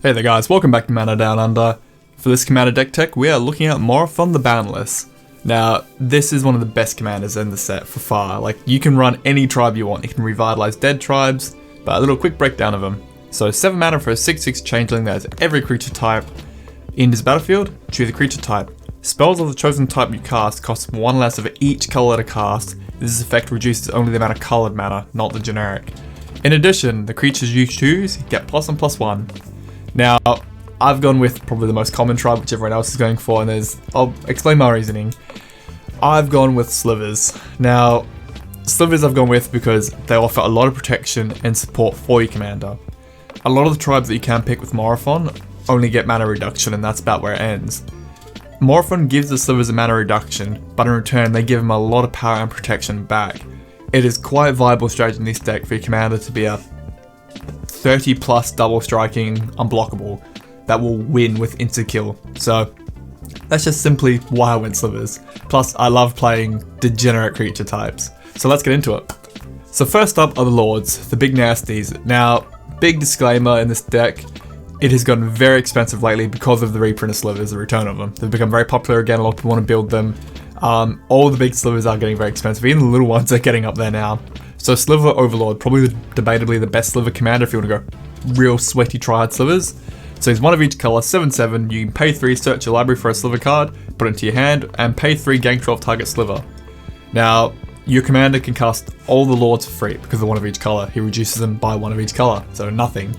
Hey there guys, welcome back to Mana Down Under. For this commander deck tech, we are looking at Morophon the Boundless. Now, this is one of the best commanders in the set for far. Like, you can run any tribe you want. You can revitalize dead tribes, but a little quick breakdown of him. So 7 mana for a 6/6 changeling that has every creature type. In this battlefield, choose a creature type. Spells of the chosen type you cast cost 1 less of each color to cast. This effect reduces only the amount of colored mana, not the generic. In addition, the creatures you choose get +1/+1. Now, I've gone with probably the most common tribe which everyone else is going for, and I'll explain my reasoning. I've gone with Slivers. Now, Slivers I've gone with because they offer a lot of protection and support for your commander. A lot of the tribes that you can pick with Morophon only get mana reduction, and that's about where it ends. Morophon gives the Slivers a mana reduction, but in return they give them a lot of power and protection back. It is quite a viable strategy in this deck for your commander to be a 30 plus double striking unblockable that will win with insta kill. So that's just simply why I went Slivers. Plus I love playing degenerate creature types. So let's get into it. So first up are the Lords, the big nasties. Now, big disclaimer in this deck, it has gotten very expensive lately because of the reprint of Slivers, the return of them. They've become very popular again, a lot of people want to build them. All the big Slivers are getting very expensive, even the little ones are getting up there now. So Sliver Overlord, probably debatably the best Sliver commander if you want to go real sweaty triad Slivers. So he's one of each color, 7/7, you can pay 3, search your library for a Sliver card, put it into your hand, and pay 3 gain 12 target Sliver. Now, your commander can cast all the Lords for free because they're one of each color. He reduces them by 1 of each color, so nothing.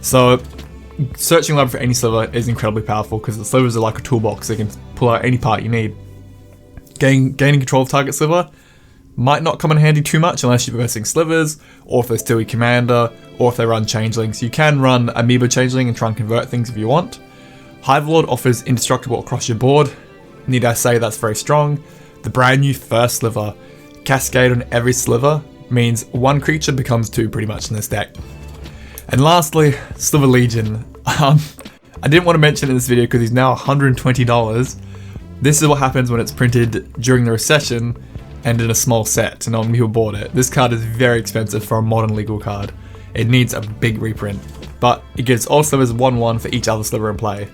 So searching library for any Sliver is incredibly powerful because the Slivers are like a toolbox, they can pull out any part you need. Gaining control of target Sliver might not come in handy too much unless you're versing Slivers, or if they're still your commander, or if they run changelings. You can run Amoeba Changeling and try and convert things if you want. Hive Lord offers indestructible across your board. Need I say that's very strong. The brand new first Sliver, Cascade on every Sliver, means 1 creature becomes 2 pretty much in this deck. And lastly, Sliver Legion. I didn't want to mention it in this video because he's now $120. This is what happens when it's printed during the recession and in a small set, and not many people bought it. This card is very expensive for a modern legal card. It needs a big reprint, but it gives all Slivers 1/1 for each other Sliver in play.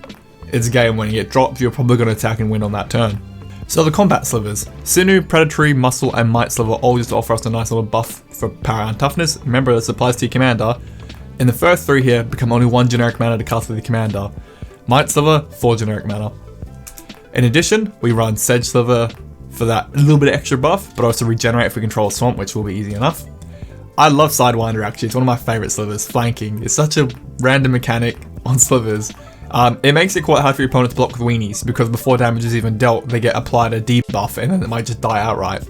It's a game when you get dropped, you're probably going to attack and win on that turn. So the combat Slivers, Sinew, Predatory, Muscle, and Might Sliver all just offer us a nice little buff for power and toughness. Remember, this applies to your commander. In the first 3 here, become only 1 generic mana to cast with your commander. Might Sliver, 4 generic mana. In addition, we run Sedge Sliver for that little bit of extra buff, but also regenerate if we control a swamp, which will be easy enough. I love Sidewinder actually, it's one of my favourite Slivers. Flanking is such a random mechanic on Slivers. It makes it quite hard for your opponent to block with weenies, because before damage is even dealt, they get applied a debuff and then it might just die outright.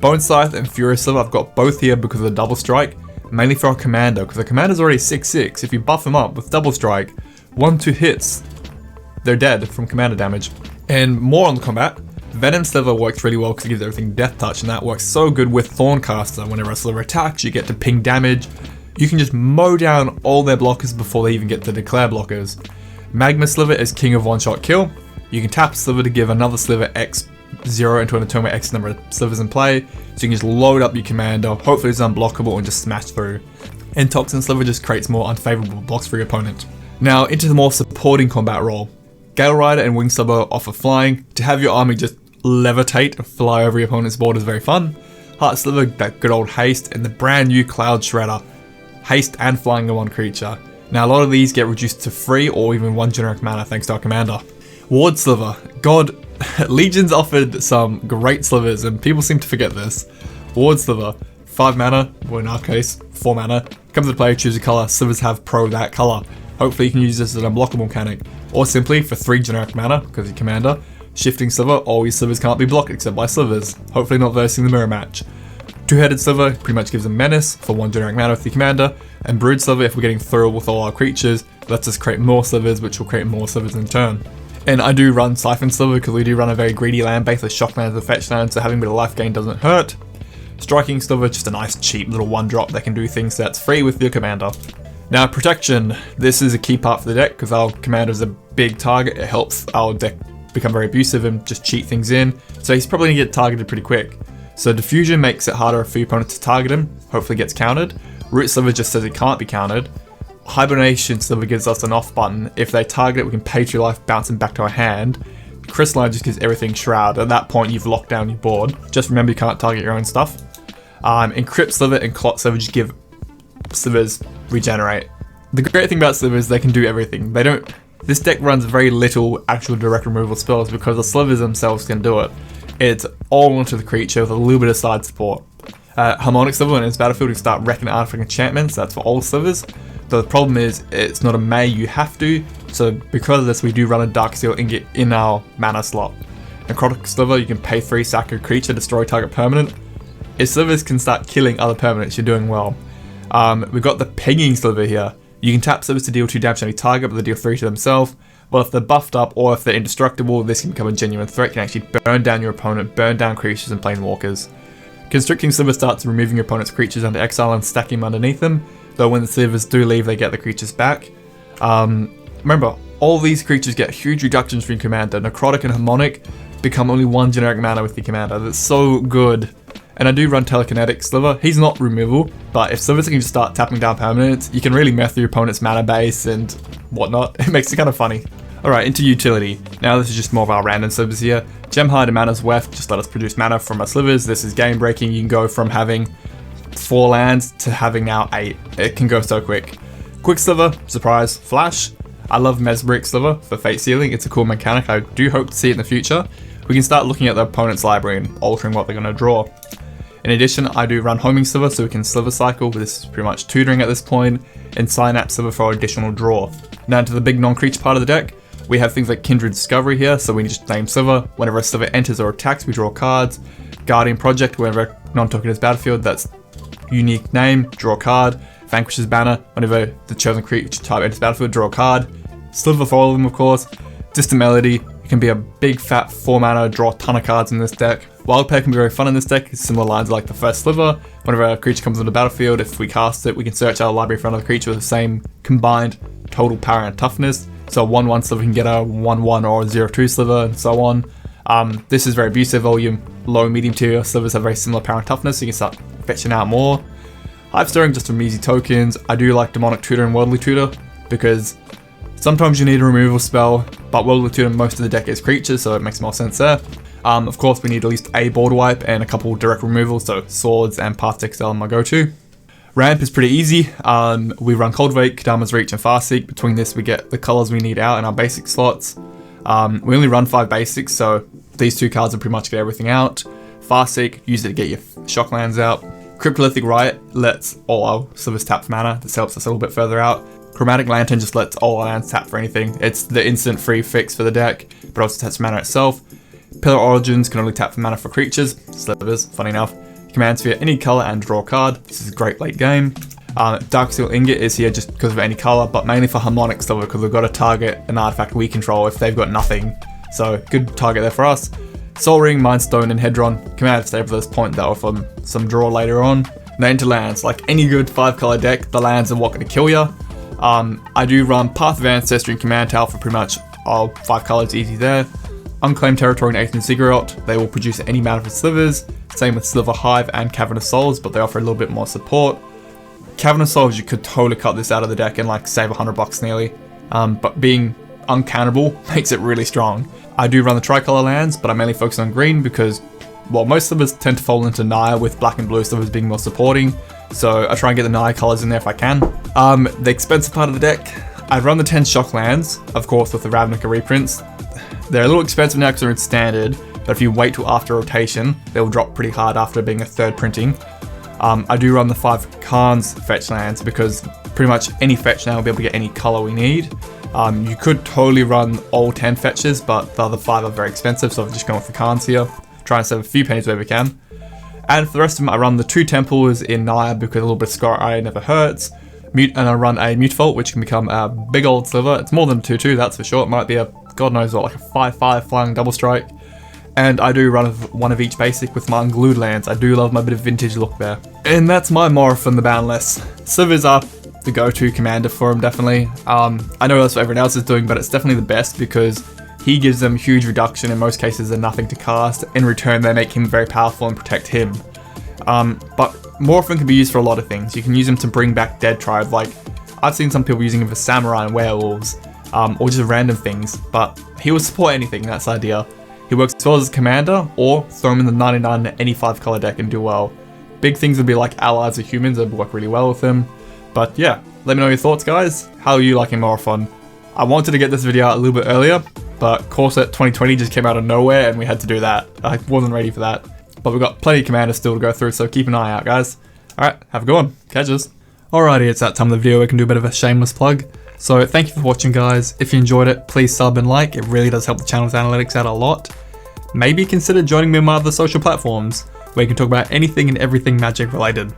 Bone Scythe and Furious Sliver, I've got both here because of the double strike, mainly for our commander, because the commander's already 6/6. If you buff him up with double strike, 1-2 hits, they're dead from commander damage. And more on the combat, Venom Sliver works really well because it gives everything Death Touch, and that works so good with Thorncaster. Whenever a Sliver attacks, you get to ping damage. You can just mow down all their blockers before they even get to declare blockers. Magma Sliver is king of one-shot kill. You can tap Sliver to give another Sliver X0 into an atonement X number of Slivers in play, so you can just load up your commander, hopefully it's unblockable, and just smash through. And Toxin Sliver just creates more unfavourable blocks for your opponent. Now into the more supporting combat role. Gale Rider and Wing Sliver offer flying. To have your army just levitate and fly over your opponent's board is very fun. Heart Sliver, that good old haste, and the brand new Cloud Shredder. Haste and flying in 1 creature. Now a lot of these get reduced to 3 or even 1 generic mana thanks to our commander. Ward Sliver. God, Legion's offered some great Slivers and people seem to forget this. Ward Sliver. 5 mana, well in our case, 4 mana. Comes into play, choose a colour, Slivers have pro that colour. Hopefully you can use this as an unblockable mechanic. Or simply, for 3 generic mana, because your commander, Shifting Sliver, all your Slivers can't be blocked except by Slivers. Hopefully not versing the mirror match. Two-Headed Sliver pretty much gives a menace for 1 generic mana with your commander. And Brood Sliver, if we're getting through with all our creatures, lets us create more Slivers, which will create more Slivers in turn. And I do run Siphon Sliver because we do run a very greedy land base with shock lands and fetch lands, so having a bit of life gain doesn't hurt. Striking Sliver, just a nice cheap little 1-drop that can do things that's free with your commander. Now protection, this is a key part for the deck because our commander is a big target. It helps our deck become very abusive and just cheat things in, so he's probably going to get targeted pretty quick. So Diffusion makes it harder for your opponent to target him, hopefully gets countered. Root Sliver just says it can't be countered. Hibernation Sliver gives us an off button. If they target it, we can pay 2 life, bounce them back to our hand. Crystalline just gives everything Shroud. At that point, you've locked down your board. Just remember, you can't target your own stuff. Encrypt Sliver and Clot Sliver just give Slivers regenerate. The great thing about Slivers, they can do everything. This deck runs very little actual direct removal spells because the Slivers themselves can do it. It's all onto the creature with a little bit of side support. Harmonic Sliver, when it's battlefield, you start wrecking artifact enchantments. That's for all Slivers. The problem is, it's not a May, you have to. So because of this, we do run a Darksteel Ingot in our mana slot. Necrotic Sliver, you can pay 3, sack a creature, destroy target permanent. If Slivers can start killing other permanents, you're doing well. We've got the Pinging Sliver here. You can tap Slivers to deal 2 damage to any target, but they deal 3 to themselves. Well, if they're buffed up or if they're indestructible, this can become a genuine threat. Can actually burn down your opponent, burn down creatures and planeswalkers. Constricting Sliver starts removing your opponent's creatures under exile and stacking them underneath them. Though when the Slivers do leave, they get the creatures back. Remember, all these creatures get huge reductions from your commander. Necrotic and Harmonic become only 1 generic mana with your commander. That's so good. And I do run Telekinetic Sliver. He's not removal, but if Slivers can just start tapping down permanents, you can really mess with your opponent's mana base and whatnot. It makes it kind of funny. Alright, into utility. Now this is just more of our random Slivers here. Gemhide and Mana's Weft just let us produce mana from our Slivers. This is game breaking. You can go from having 4 lands to having now 8. It can go so quick. Quick Sliver, surprise, flash. I love Mesmeric Sliver for Fate Sealing. It's a cool mechanic. I do hope to see it in the future. We can start looking at the opponent's library and altering what they're going to draw. In addition, I do run Homing Sliver so we can Sliver Cycle, but this is pretty much tutoring at this point, and Synapse Sliver for additional draw. Now to the big non-creature part of the deck, we have things like Kindred Discovery here, so we just name Sliver. Whenever a Sliver enters or attacks, we draw cards. Guardian Project, whenever a non-token is battlefield, that's unique name, draw a card. Vanquish's Banner, whenever the chosen creature type enters battlefield, draw a card. Sliver for all of them, of course. Distant Melody, it can be a big fat 4 mana, draw a ton of cards in this deck. Wildpair can be very fun in this deck. It's similar lines like the first Sliver. Whenever a creature comes on the battlefield, if we cast it, we can search our library for another creature with the same combined total power and toughness. So a 1/1 Sliver can get a 1/1 or a 0/2 Sliver and so on. This is very abusive volume. Low, medium tier Slivers have very similar power and toughness, so you can start fetching out more. Hive Stirring just from easy tokens. I do like Demonic Tutor and Worldly Tutor because sometimes you need a removal spell, but Worldly Tutor most of the deck is creatures, so it makes more sense there. Of course, we need at least a board wipe and a couple direct removals, so Swords and Path to Exile are my go-to. Ramp is pretty easy. We run Cultivate, Kadama's Reach, and Farseek. Between this, we get the colors we need out in our basic slots. We only run 5 basics, so these 2 cards will pretty much get everything out. Farseek, use it to get your shock lands out. Cryptolithic Riot lets all our Slivers tap for mana. This helps us a little bit further out. Chromatic Lantern just lets all our lands tap for anything. It's the instant free fix for the deck, but also taps mana itself. Pillar Origins can only tap for mana for creatures. Slivers, funny enough. Command Sphere, any color and draw a card. This is a great late game. Darksteel Ingot is here just because of any color, but mainly for Harmonic Sliver because we've got to target an artifact we control if they've got nothing. So good target there for us. Soul Ring, Mind Stone, and Hedron. Command to save for this point though from some draw later on. Now into lands. Like any good 5-color deck, the lands are what going to kill you. I do run Path of Ancestry and Command Tower for pretty much all 5 colors, easy there. Unclaimed Territory and 8th and Ziggurat, they will produce any mana for Slivers. Same with Sliver Hive and Cavernous Souls, but they offer a little bit more support. Cavernous Souls, you could totally cut this out of the deck and like save $100 nearly. But being uncannibal makes it really strong. I do run the tricolor lands, but I mainly focus on green because, well, most Slivers tend to fall into Naya with black and blue Slivers being more supporting. So I try and get the Naya colors in there if I can. The expensive part of the deck, I run the 10 shock lands, of course with the Ravnica reprints. They're a little expensive now because they're in standard, but if you wait till after rotation, they'll drop pretty hard after being a 3rd printing. I do run the 5 Khans fetch lands because pretty much any fetch now will be able to get any color we need. You could totally run all 10 fetches, but the other 5 are very expensive, so I've just gone with the Khans here. Try and save a few pennies where we can. And for the rest of them, I run the 2 Temples in Naya because a little bit of Scar Eye never hurts. And I run a Mutavault, which can become a big old Sliver. It's more than a 2/2, that's for sure. It might be a, God knows what, like a 5/5 flying double strike. And I do run one of each basic with my unglued lands. I do love my bit of vintage look there. And that's my Morophon the Boundless. Slivers are the go-to commander for him, definitely. I know that's what everyone else is doing, but it's definitely the best because he gives them huge reduction. In most cases, they're nothing to cast. In return, they make him very powerful and protect him. But Morophon can be used for a lot of things. You can use him to bring back dead tribes, like I've seen some people using him for samurai and werewolves, or just random things, but he will support anything, that's the idea. He works as well as a commander, or throw him in the 99 to any 5 color deck and do well. Big things would be like allies or humans that work really well with him. But yeah, let me know your thoughts, guys. How are you liking Morophon? I wanted to get this video out a little bit earlier, but Corset 2020 just came out of nowhere and we had to do that. I wasn't ready for that. But we've got plenty of commanders still to go through, so keep an eye out, guys. Alright, have a good one. Catches. Alrighty, it's that time of the video where we can do a bit of a shameless plug. So thank you for watching, guys. If you enjoyed it, please sub and like. It really does help the channel's analytics out a lot. Maybe consider joining me on my other social platforms, where you can talk about anything and everything Magic related.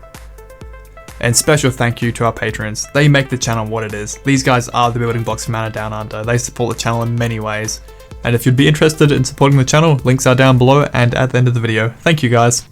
And special thank you to our patrons. They make the channel what it is. These guys are the building blocks for Mana Down Under. They support the channel in many ways. And if you'd be interested in supporting the channel, links are down below and at the end of the video. Thank you, guys.